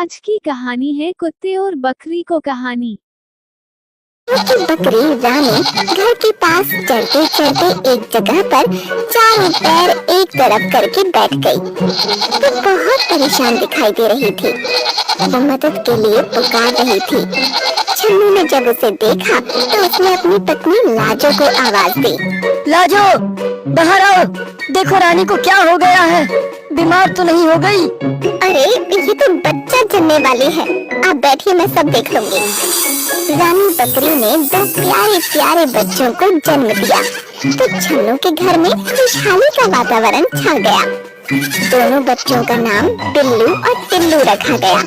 आज की कहानी है कुत्ते और बकरी को कहानी। बकरी रानी घर के पास चलते चलते एक जगह पर चारों पैर एक तरफ करके बैठ गई। वो बहुत परेशान दिखाई दे रही थी। वो मदद के लिए पुकार रही थी। छन्नू ने जब उसे देखा तो उसने अपनी पत्नी लाजो को आवाज दी। लाजो, बाहर आओ। देखो रानी को क्या हो गया है, बीमार तो नहीं हो गई? अरे ये तो बच्चा जन्मने वाली है, आप बैठिए, मैं सब देख लूंगी। रानी बकरी ने दो प्यारे प्यारे बच्चों को जन्म दिया तो छन्नू के घर में खुशहाली का वातावरण छा गया। दोनों बच्चों का नाम बिल्लू और टिल्लू रखा गया।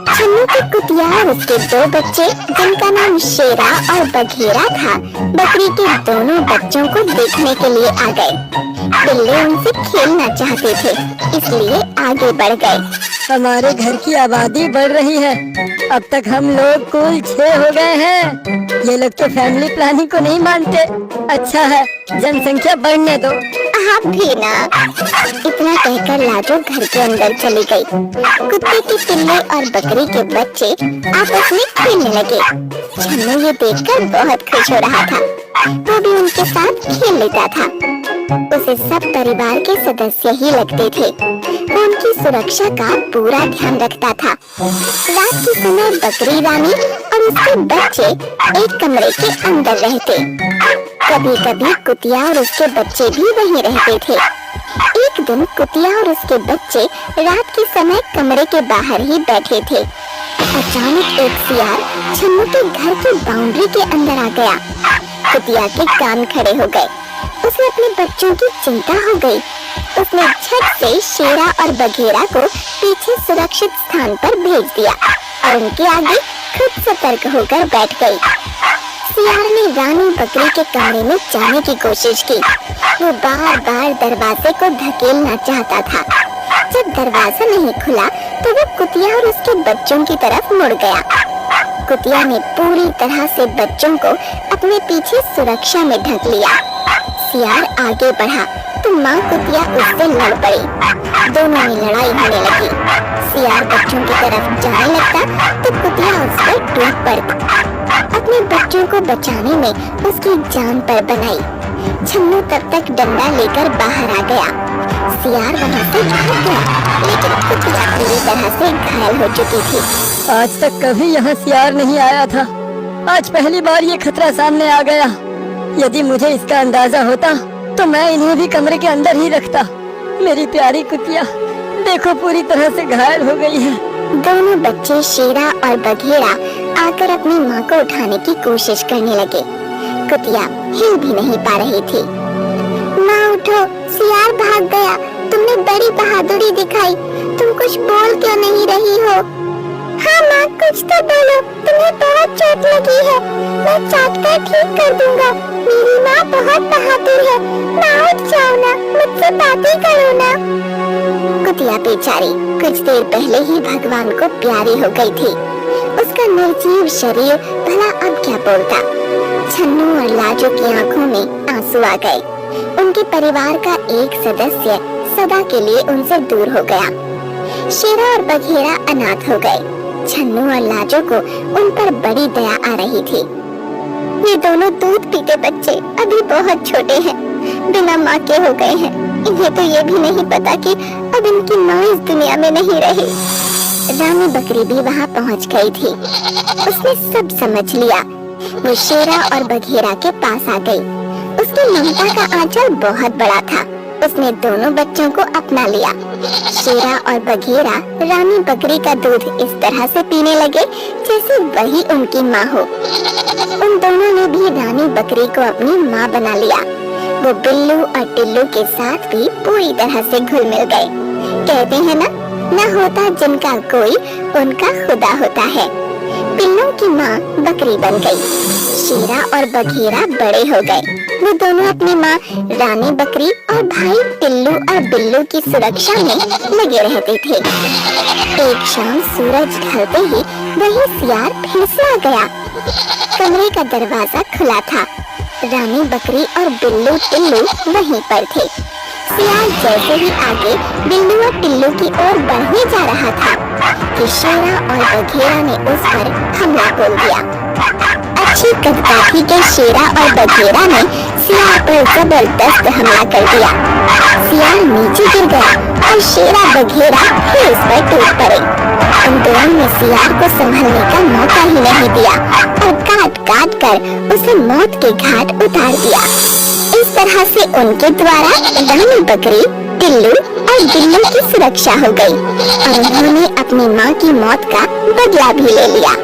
छन्नू के कुतिया और उसके दो बच्चे जिनका नाम शेरा और बघेरा था, बकरी के दोनों बच्चों को देखने के लिए आ गए। बिल्ली उनसे खेलना चाहते थे, इसलिए आगे बढ़ गए। हमारे घर की आबादी बढ़ रही है, अब तक हम लोग कुल 6 हो गए हैं। ये लोग तो फैमिली प्लानिंग को नहीं मानते। अच्छा है, जनसंख्या बढ़ने दो। आप भी ना। इतना कहकर लाजो घर के अंदर चली गई। कुत्ते के पिल्ले और बकरी के बच्चे आपस में खेलने लगे। छन्नू ये देखकर बहुत खुश हो रहा था। वो भी उनके साथ खेल लेता था। उसे सब परिवार के सदस्य ही लगते थे। वो उनकी सुरक्षा का पूरा ध्यान रखता था। रात के समय बकरी रानी और उसके बच्चे एक कमरे के अंदर रहते। कभी कभी कुतिया और उसके बच्चे भी वहीं रहते थे। एक दिन कुतिया और उसके बच्चे रात के समय कमरे के बाहर ही बैठे थे। अचानक एक सियार छन्नू के घर की बाउंड्री के अंदर आ गया। कुतिया के कान खड़े हो गए। उसे अपने बच्चों की चिंता हो गई। उसने झट से शेरा और बघेरा को पीछे सुरक्षित स्थान पर भेज दिया और उनके आगे खुद सतर्क होकर बैठ गई। सियार ने रानी बकरी के कमरे में जाने की कोशिश की। वो बार बार दरवाजे को धकेलना चाहता था। जब दरवाजा नहीं खुला तो वो कुतिया और उसके बच्चों की तरफ मुड़ गया। कुतिया ने पूरी तरह से बच्चों को अपने पीछे सुरक्षा में ढक लिया। सियार आगे बढ़ा तो माँ कुतिया उससे लड़ पड़ी। दोनों में लड़ाई होने लगी। सियार बच्चों की तरफ जाने लगता तो कुतिया उस पर टूट पड़ती। अपने बच्चों को बचाने में उसकी जान पर बनाई। छन्नू तब तक डंडा लेकर बाहर आ गया। सियार वहाँ से भाग गया, लेकिन कुतिया पूरी तरह से घायल हो चुकी थी। आज तक कभी यहाँ सियार नहीं आया था, आज पहली बार ये खतरा सामने आ गया। यदि मुझे इसका अंदाजा होता तो मैं इन्हें भी कमरे के अंदर ही रखता। मेरी प्यारी कुतिया देखो पूरी तरह से घायल हो गई है। दोनों बच्चे शेरा और बघेरा आकर अपनी माँ को उठाने की कोशिश करने लगे। कुतिया हिल भी नहीं पा रही थी। माँ उठो, सियार भाग गया। तुमने बड़ी बहादुरी दिखाई, तुम कुछ बोल क्यों नहीं रही हो? हाँ माँ, कुछ तो बोलो, तुम्हें बहुत चोट लगी है। मैं चाट कर ठीक कर दूंगा। मेरी माँ बहुत बहादुर है। माँ उठ जाओ ना, मुझसे बातें करो ना। कुतिया बेचारी कुछ देर पहले ही भगवान को प्यारी हो गई थी। उसका निर्जीव शरीर भला अब क्या बोलता। छन्नू और लाजो की आंखों में आंसू आ गए। उनके परिवार का एक सदस्य सदा के लिए उनसे दूर हो गया। शेरा और बघेरा अनाथ हो गए। छन्नू और लाजो को उन पर बड़ी दया आ रही थी। ये दोनों दूध पीते बच्चे अभी बहुत छोटे हैं, बिना माँ के हो गए हैं। इन्हें तो ये भी नहीं पता कि अब इनकी माँ इस दुनिया में नहीं रही। रानी बकरी भी वहाँ पहुँच गई थी। उसने सब समझ लिया। वो शेरा और बघेरा के पास आ गई। उसकी ममता का आंचल बहुत बड़ा था। उसने दोनों बच्चों को अपना लिया। शेरा और बघेरा रानी बकरी का दूध इस तरह से पीने लगे जैसे वही उनकी माँ हो। उन दोनों ने भी रानी बकरी को अपनी माँ बना लिया। वो बिल्लू और टिल्लू के साथ भी पूरी तरह से घुल मिल गए। कहते हैं न होता जिनका कोई, उनका खुदा होता है। पिल्लों की माँ बकरी बन गई। शेरा और बघेरा बड़े हो गए। वो दोनों अपनी माँ रानी बकरी और भाई टिल्लू और बिल्लू की सुरक्षा में लगे रहते थे। एक शाम सूरज ढलते ही वही सियार फिर से आ गया। कमरे का दरवाजा खुला था। रानी बकरी और बिल्लू टिल्लू वहीं पर थे। सियार जैसे ही आगे बिल्लू और टिल्लू की ओर बढ़ने जा रहा था कि शेरा और बघेरा ने उस पर हमला बोल दिया। अच्छी कदकाठी के शेरा और बघेरा ने सियार पर जबरदस्त हमला कर दिया। सियार नीचे गिर गया और शेरा बघेरा फिर उस पर टूट पड़े। उन दोनों ने सियार को संभलने का मौका ही नहीं दिया और काट काट कर उसे मौत के घाट उतार दिया। इस तरह से उनके द्वारा रानी बकरी, टिल्लू और बिल्लू की सुरक्षा हो गई और उन्होंने अपनी माँ की मौत का बदला भी ले लिया।